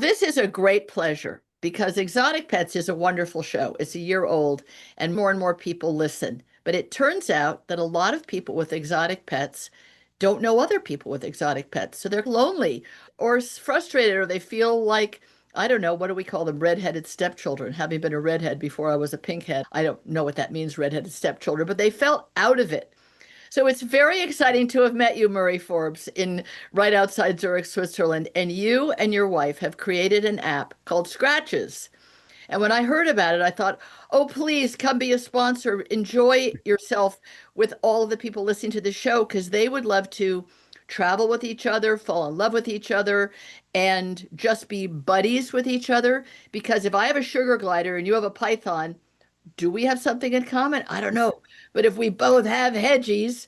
This is a great pleasure because Exotic Pets is a wonderful show. It's a year old and more people listen. But it turns out that a lot of people with exotic pets don't know other people with exotic pets. So they're lonely or frustrated or they feel like, I don't know, what do we call them? Redheaded stepchildren. Having been a redhead before I was a pinkhead, I don't know what that means, redheaded stepchildren, but they felt out of it. So it's very exciting to have met you, Murray Forbes, in right outside Zurich, Switzerland. And you and your wife have created an app called Scratches. And when I heard about it, I thought, oh, please come be a sponsor. Enjoy yourself with all of the people listening to the show because they would love to travel with each other, fall in love with each other, and just be buddies with each other. Because if I have a sugar glider and you have a python, do we have something in common? I don't know. But if we both have hedgies,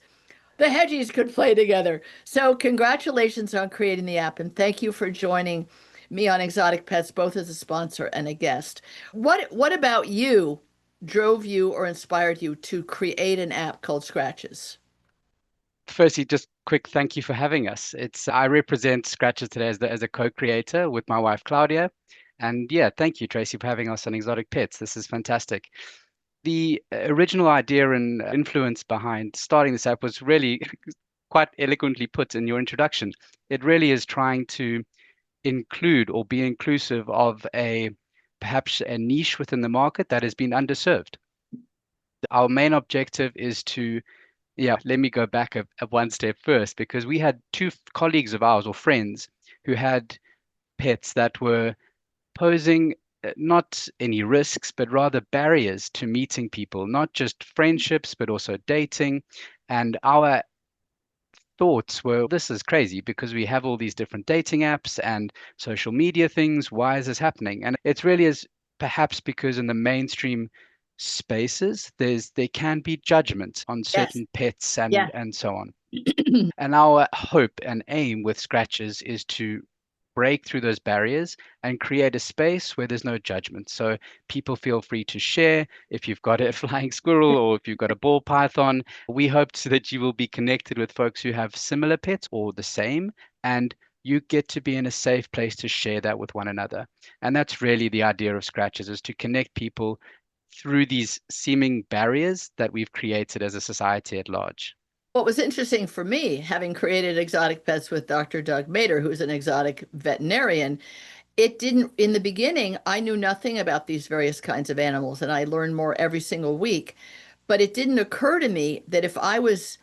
the hedgies could play together. So, congratulations on creating the app, and thank you for joining me on Exotic Pets, both as a sponsor and a guest. What about you drove you or inspired you to create an app called Scratches? Firstly, just quick thank you for having us. It's I represent Scratches today as a co-creator with my wife Claudia. And yeah, thank you, Tracy, for having us on Exotic Pets. This is fantastic. The original idea and influence behind starting this app was really quite eloquently put in your introduction. It really is trying to include or be inclusive of a perhaps a niche within the market that has been underserved. Our main objective is to yeah, let me go back a one step first because we had two colleagues of ours or friends who had pets that were posing not any risks, but rather barriers to meeting people, not just friendships, but also dating. And our thoughts were, this is crazy because we have all these different dating apps and social media things. Why is this happening? And it's really is perhaps because in the mainstream spaces, there can be judgment on Yes. certain pets and Yeah. so on. And our hope and aim with Scratches is to break through those barriers and create a space where there's no judgment. So people feel free to share. If you've got a flying squirrel or if you've got a ball python, we hope that you will be connected with folks who have similar pets or the same. And you get to be in a safe place to share that with one another. And that's really the idea of Scratches is to connect people through these seeming barriers that we've created as a society at large. What was interesting for me, having created Exotic Pets with Dr. Doug Mader, who's an exotic veterinarian, it didn't, in the beginning, I knew nothing about these various kinds of animals, and I learned more every single week. But it didn't occur to me that if I was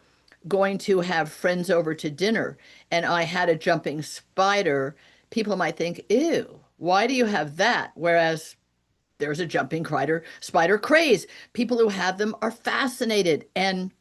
going to have friends over to dinner and I had a jumping spider, people might think, ew, why do you have that? Whereas there's a jumping spider craze. People who have them are fascinated. And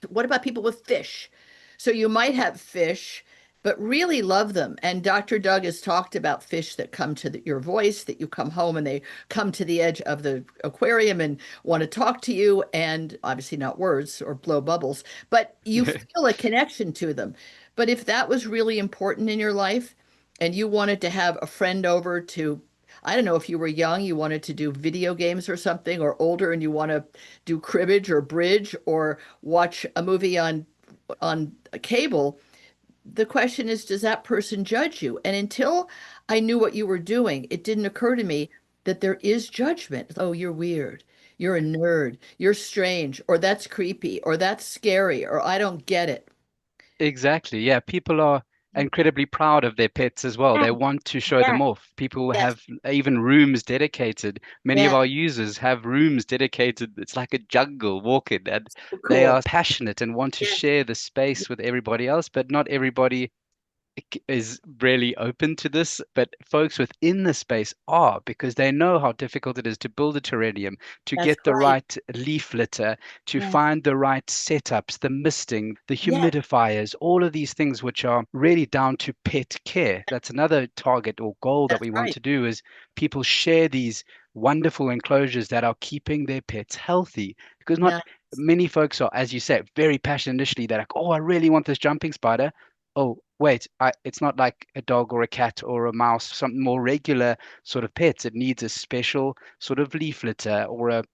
what about people with fish? So you might have fish, but really love them. And Dr. Doug has talked about fish that come to your voice, that you come home and they come to the edge of the aquarium and want to talk to you, and obviously not words or blow bubbles, but you feel a connection to them. But if that was really important in your life and you wanted to have a friend over to, I don't know, if you were young, you wanted to do video games or something, or older and you want to do cribbage or bridge or watch a movie on a cable, the question is, does that person judge you? And until I knew what you were doing, it didn't occur to me that there is judgment. Oh, you're weird. You're a nerd. You're strange, or that's creepy, or that's scary, or I don't get it. Exactly. Yeah. People are incredibly proud of their pets as well. They want to show them Yes, off. People yes, have even rooms dedicated. Many of yes. our users have rooms dedicated. It's like a jungle walking, and So they cool. are passionate and want to Yeah. share the space with everybody else, but not everybody is really open to this, but folks within the space are because they know how difficult it is to build a terrarium, to That's get the right. right leaf litter, to Yeah. find the right setups, the misting, the Yeah, humidifiers, all of these things which are really down to pet care. That's another target or goal that that's we want right. to do is people share these wonderful enclosures that are keeping their pets healthy because not Yeah. many folks are, as you say, very passionate initially. They're like, oh, I really want this jumping spider. Oh, wait, it's not like a dog or a cat or a mouse, something more regular sort of pets. It needs a special sort of leaf litter or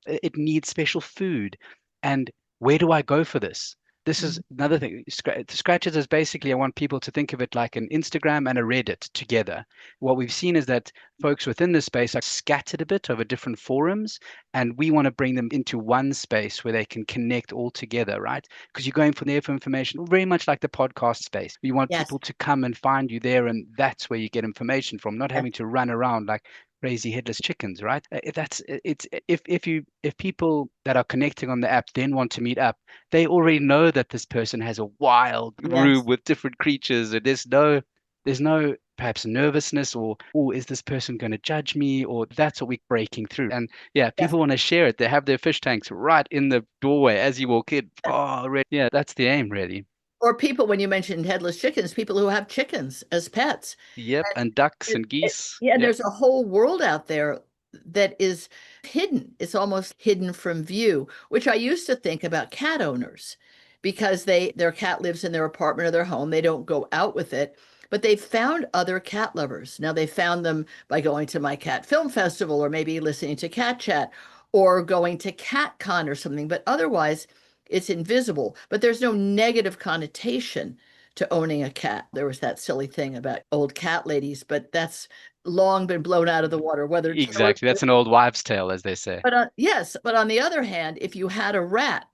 it needs special food. And where do I go for this? this is another thing. Scratches is basically, I want people to think of it like an Instagram and a Reddit together. What we've seen is that folks within this space are scattered a bit over different forums, and we want to bring them into one space where they can connect all together, right? Because you're going from there for information, very much like the podcast space. We want Yes, people to come and find you there, and that's where you get information from, not yes, having to run around like crazy headless chickens, right? It's if people that are connecting on the app then want to meet up, they already know that this person has a wild room yes, with different creatures, and there's no perhaps nervousness or, oh, is this person going to judge me? Or that's what we're breaking through. And yeah, yes. people want to share it. They have their fish tanks right in the doorway as you walk in. Oh, yeah, that's the aim, really. Or people, when you mentioned headless chickens, people who have chickens as pets. Yep, and ducks And and geese. yeah, and Yep. there's a whole world out there that is hidden. It's almost hidden from view, which I used to think about cat owners because their cat lives in their apartment or their home. They don't go out with it, but they've found other cat lovers. Now they found them by going to my cat film festival or maybe listening to Cat Chat or going to CatCon or something, but otherwise it's invisible. But there's no negative connotation to owning a cat. There was that silly thing about old cat ladies, but that's long been blown out of the water, whether true or Exactly. That's an old wives' tale, as they say. but yes, but on the other hand, if you had a rat,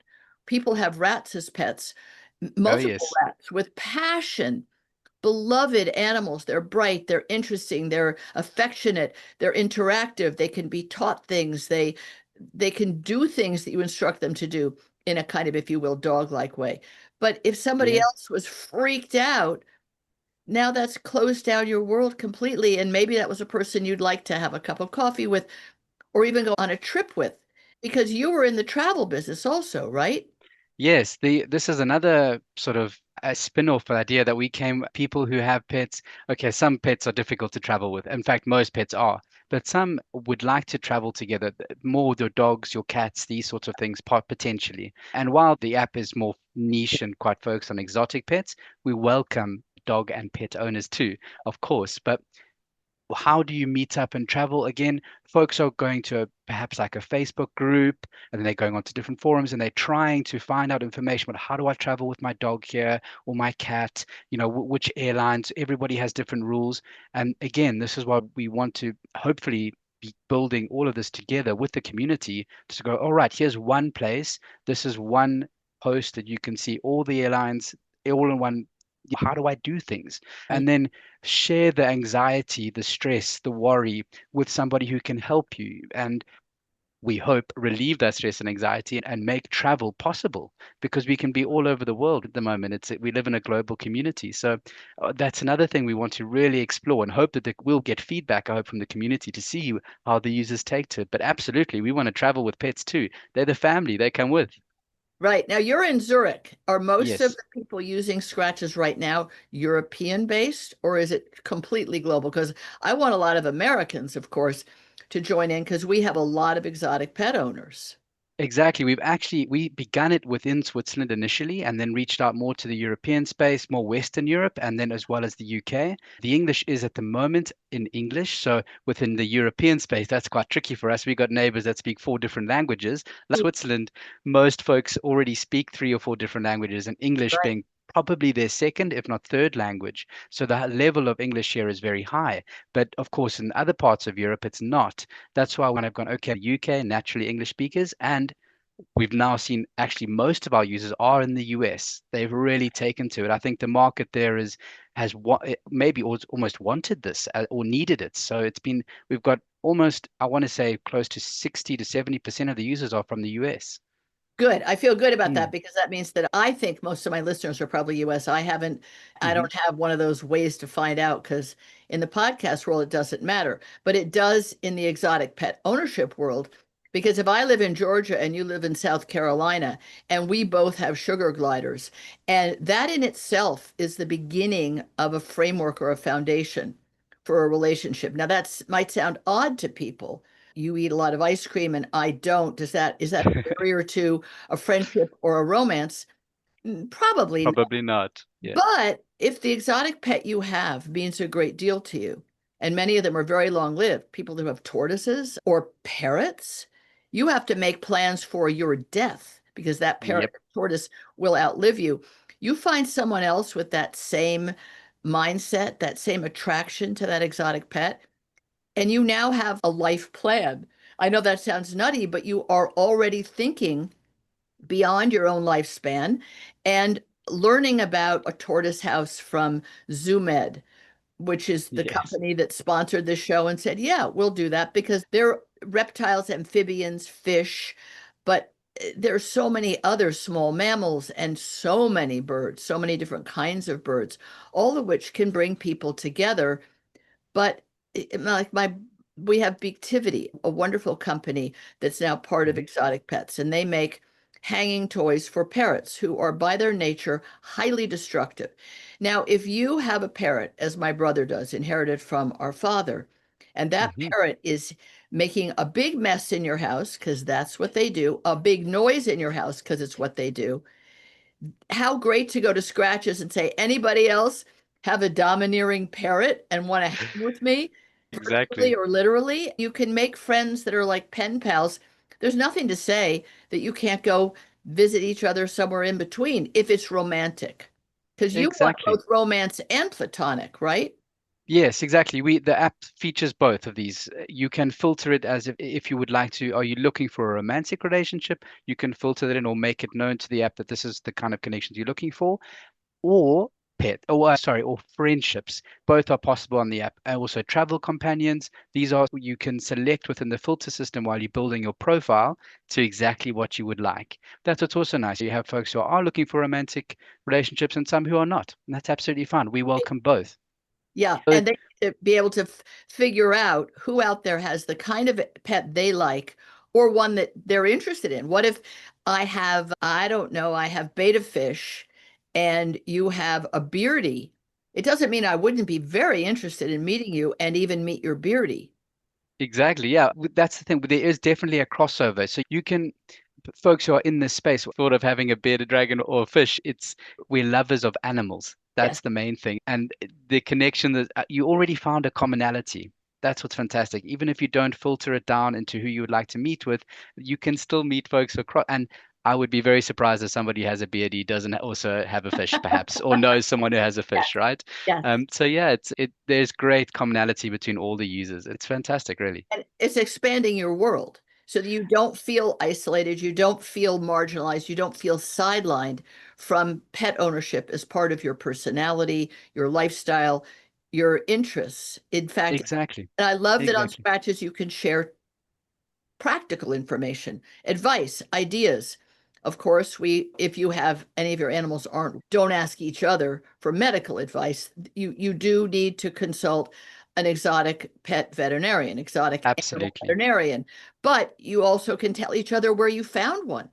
people have rats as pets, Oh, multiple yes. rats with passion, beloved animals. They're bright, they're interesting, they're affectionate, they're interactive, they can be taught things, they can do things that you instruct them to do in a kind of, if you will, dog-like way. But if somebody Yeah. else was freaked out, now that's closed down your world completely. And maybe that was a person you'd like to have a cup of coffee with or even go on a trip with because you were in the travel business also, right? Yes, this is another sort of a spin-off idea that we came people who have pets. Okay, some pets are difficult to travel with. In fact, most pets are, but some would like to travel together, more with your dogs, your cats, these sorts of things, potentially. And while the app is more niche and quite focused on exotic pets, we welcome dog and pet owners too, of course. But how do you meet up and travel? Again, folks are going to perhaps like a Facebook group, and then they're going on to different forums and they're trying to find out information about how do I travel with my dog here or my cat, which airlines, everybody has different rules. And again, this is what we want to hopefully be building all of this together with the community to go, all right, here's one place, this is one post that you can see all the airlines all in one. How do I do things? And Right. then share the anxiety, the stress, the worry with somebody who can help you. And we hope relieve that stress and anxiety and make travel possible because we can be all over the world at the moment. We live in a global community. So that's another thing we want to really explore and hope that we'll get feedback, I hope, from the community to see how the users take to it. But absolutely, we want to travel with pets too. They're the family they come with. Right. Now you're in Zurich. Are most of Yes. the people using scratches right now European based or is it completely global? Because I want a lot of Americans, of course, to join in because we have a lot of exotic pet owners. Exactly. We began it within Switzerland initially and then reached out more to the European space, more Western Europe, and then as well as the UK. The English is at the moment in English. So within the European space, that's quite tricky for us. We got neighbors that speak four different languages. Like Switzerland, most folks already speak three or four different languages, and English Right. being probably their second, if not third language. So the level of English here is very high. But of course, in other parts of Europe, it's not. That's why when I've gone, okay, UK, naturally English speakers, and we've now seen actually most of our users are in the US. They've really taken to it. I think the market there has what maybe almost wanted this or needed it. So we've got almost, I want to say close to 60 to 70% of the users are from the US. Good. I feel good about that Mm, because that means that I think most of my listeners are probably US. I hmm. don't have one of those ways to find out because in the podcast world, it doesn't matter, but it does in the exotic pet ownership world. Because if I live in Georgia and you live in South Carolina and we both have sugar gliders, and that in itself is the beginning of a framework or a foundation for a relationship. Now, that's might sound odd to people. You eat a lot of ice cream and I don't. Is that a barrier to a friendship or a romance? Probably not. Probably not. Yeah. But if the exotic pet you have means a great deal to you, and many of them are very long lived, people who have tortoises or parrots, you have to make plans for your death because that parrot Yep. tortoise will outlive you. You find someone else with that same mindset, that same attraction to that exotic pet, and you now have a life plan. I know that sounds nutty, but you are already thinking beyond your own lifespan and learning about a tortoise house from ZooMed, which is the Yes. company that sponsored the show and said, yeah, we'll do that because they're reptiles, amphibians, fish, but there's so many other small mammals and so many birds, so many different kinds of birds, all of which can bring people together. But like we have Beaktivity, a wonderful company that's now part of Mhm. Exotic Pets, and they make hanging toys for parrots who are by their nature highly destructive. Now, if you have a parrot, as my brother does, inherited from our father, and that Mhm. parrot is making a big mess in your house, because that's what they do, a big noise in your house, because it's what they do, how great to go to Scratches and say, anybody else have a domineering parrot and want to hang with me, virtually Exactly. or literally? You can make friends that are like pen pals. There's nothing to say that you can't go visit each other somewhere in between if it's romantic. Because you want Exactly. both romance and platonic, right? Yes, exactly. The app features both of these. You can filter it as if you would like to. Are you looking for a romantic relationship? You can filter that in or make it known to the app that this is the kind of connections you're looking for, or or friendships. Both are possible on the app. And also travel companions. These are you can select within the filter system while you're building your profile to exactly what you would like. That's what's also nice. You have folks who are looking for romantic relationships and some who are not. And that's absolutely fine. We welcome both. Yeah, So and they to be able to figure out who out there has the kind of pet they like or one that they're interested in. What if I have, I don't know, I have betta fish and you have a beardy? It doesn't mean I wouldn't be very interested in meeting you and even meet your beardy. exactly, yeah. That's the thing. There is definitely a crossover. So you can folks who are in this space thought of having a bearded dragon or a fish. It's we're lovers of animals. Yes, That's the main thing. And the connection that you already found a commonality. That's what's fantastic. Even if you don't filter it down into who you would like to meet with, you can still meet folks across. And I would be very surprised if somebody who has a beard, he doesn't also have a fish, perhaps, or knows someone who has a yes, fish, right? yes. So yeah, there's great commonality between all the users. It's fantastic, really. And it's expanding your world so that you don't feel isolated, you don't feel marginalized, you don't feel sidelined from pet ownership as part of your personality, your lifestyle, your interests. In fact, Exactly. and I love that on Exactly. Scratches you can share practical information, advice, ideas. Of course, if you have any of your animals aren't, don't ask each other for medical advice. You do need to consult an exotic pet veterinarian, exotic animal Absolutely. veterinarian, but you also can tell each other where you found one.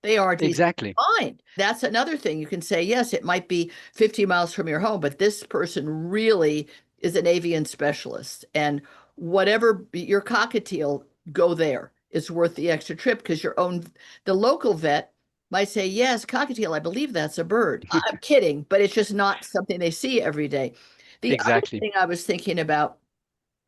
They aren't easy Exactly. to find. That's another thing. You can say, yes, it might be 50 miles from your home, but this person really is an avian specialist. And whatever your cockatiel, go there. It's worth the extra trip because the local vet might say, yes, cockatiel, I believe that's a bird. I'm kidding, but it's just not something they see every day. The other Exactly. thing I was thinking about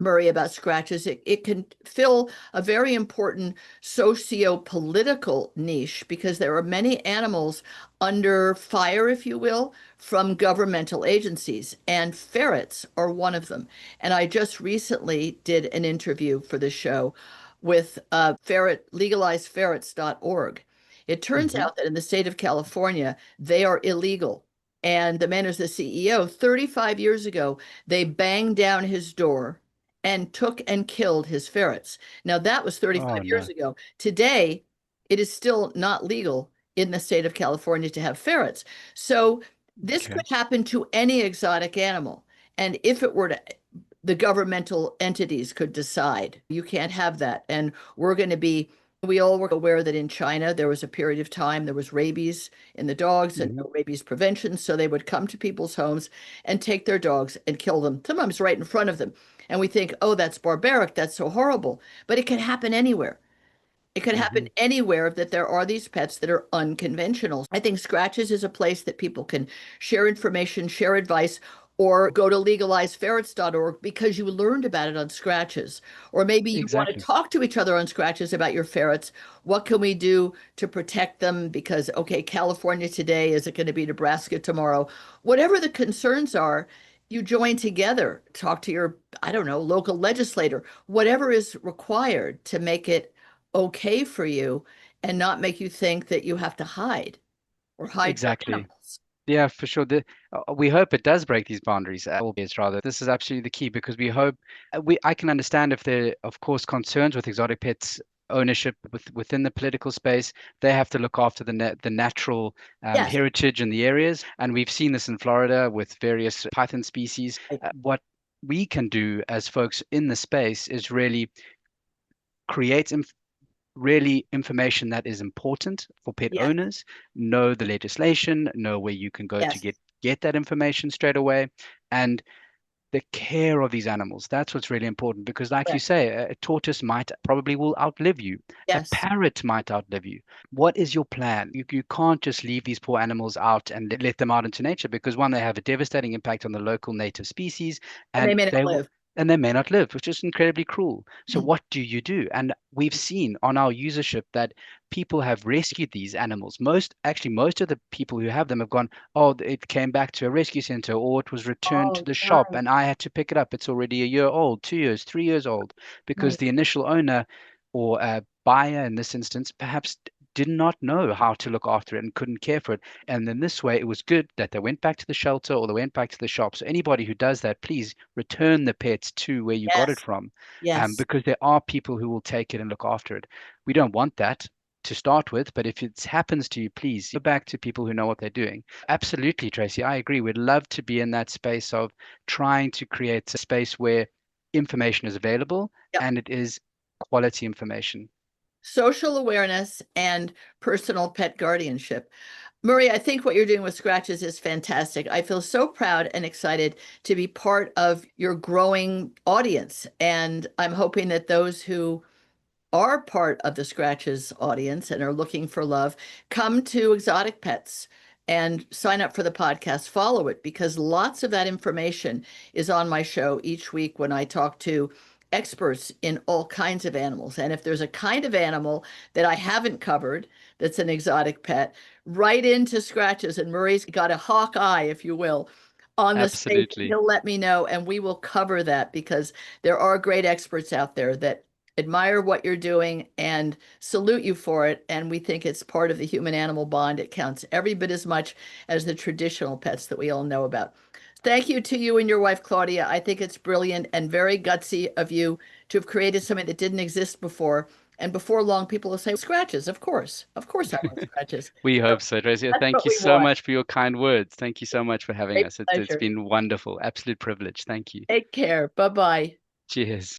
Murray about scratches. It can fill a very important socio-political niche because there are many animals under fire, if you will, from governmental agencies, and ferrets are one of them. And I just recently did an interview for the show with legalizeferrets.org. It turns Hmm. out that in the state of California, they are illegal. And the man who's the CEO, 35 years ago, they banged down his door and took and killed his ferrets. Now, that was Oh 35 years no. ago. Today, it is still not legal in the state of California to have ferrets. So, this Okay. could happen to any exotic animal. And if it were to, the governmental entities could decide you can't have that. And we all were aware that in China, there was a period of time there was rabies in the dogs and Hmm. no rabies prevention. So they would come to people's homes and take their dogs and kill them, sometimes right in front of them. And we think, oh, that's barbaric. That's so horrible. But it can happen anywhere. It could happen Hmm. anywhere that there are these pets that are unconventional. I think Scratches is a place that people can share information, share advice, or go to legalizeferrets.org because you learned about it on Scratches. Or maybe you want to Exactly. talk to each other on Scratches about your ferrets. What can we do to protect them? Because, okay, California today, is it going to be Nebraska tomorrow? Whatever the concerns are, you join together, talk to your, I don't know, local legislator, whatever is required to make it okay for you and not make you think that you have to hide or hide your Exactly. animals. Yeah, for sure. We hope it does break these boundaries, albeit rather. This is absolutely the key because we hope I can understand if there, are, of course, concerns with exotic pets ownership within the political space. They have to look after the natural Yes. heritage in the areas, and we've seen this in Florida with various python species. What we can do as folks in the space is really create really information that is important for pet Yes. owners, know the legislation, know where you can go to Yes. get that information straight away, and the care of these animals. That's what's really important because, like you Correct. say, a tortoise might probably will outlive you. A Yes. parrot might outlive you. What is your plan? You can't just leave these poor animals out and let them out into nature because one, they have a devastating impact on the local native species, And they and may not they will. live. And they may not live, which is incredibly cruel. So, Mhm. what do you do? And we've seen on our usership that people have rescued these animals. Most of the people who have them have gone, oh, it came back to a rescue center or it was returned to Oh, the shop right. and I had to pick it up. It's already a year old, 2 years, 3 years old, because Right. the initial owner or buyer in this instance perhaps did not know how to look after it and couldn't care for it. And then this way, it was good that they went back to the shelter or they went back to the shop. So anybody who does that, please return the pets to where you got it Yes. from, Yes. because there are people who will take it and look after it. We don't want that to start with, but if it happens to you, please go back to people who know what they're doing. Absolutely, Tracy. I agree. We'd love to be in that space of trying to create a space where information is available Yep. and it is quality information. Social awareness and personal pet guardianship. Murray, I think what you're doing with Scratches is fantastic. I feel so proud and excited to be part of your growing audience. And I'm hoping that those who are part of the Scratches audience and are looking for love, come to Exotic Pets and sign up for the podcast, follow it, because lots of that information is on my show each week when I talk to experts in all kinds of animals. And if there's a kind of animal that I haven't covered that's an exotic pet, right into Scratches. And Murray's got a hawk eye, if you will, on the space. Absolutely. He'll let me know, and we will cover that because there are great experts out there that admire what you're doing and salute you for it. And we think it's part of the human animal bond. It counts every bit as much as the traditional pets that we all know about. Thank you to you and your wife, Claudia. I think it's brilliant and very gutsy of you to have created something that didn't exist before. And before long, people will say, Scratches, of course. Of course, I want Scratches. We So hope so, Tracy. that's Thank what you we so want. much for your kind words. Thank you so much for having Great us. It's pleasure. been wonderful. Absolute privilege. Thank you. Take care. Bye bye. Cheers.